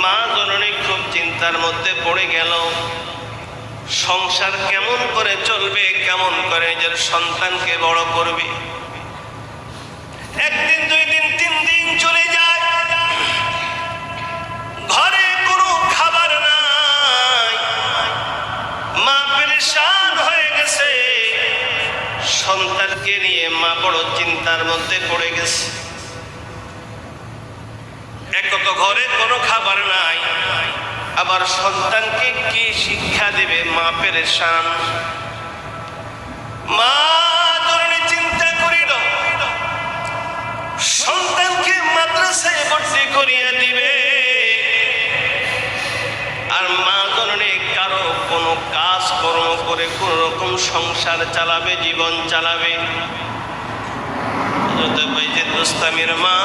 মা জননী খুব চিন্তার মধ্যে পড়ে গেল। সংসার কেমন করে চলবে, কেমন করে নিজের সন্তানকে বড় করবে। একদিন, 2 দিন, 3 দিন চলে যায়, ঘরে কোনো খাবার নাই। মা পেরেশান হয়ে গেছে। সন্তানকে নিয়ে মা বড় চিন্তার মধ্যে পড়ে গেছে। এক তো ঘরে কোনো খাবার নাই, আবার সন্তানকে কি শিক্ষা দিবে, মা পেরেশান। মা জননী চিন্তা করিল সন্তানকে মাদ্রাসায় ভর্তি করিয়া দিবে, আর মা জননী কারো কোনো কাজ কর্ম করে কোন রকম সংসার চালাবে, জীবন চালাবে। হযরত বাইজিদ বুস্তামির মা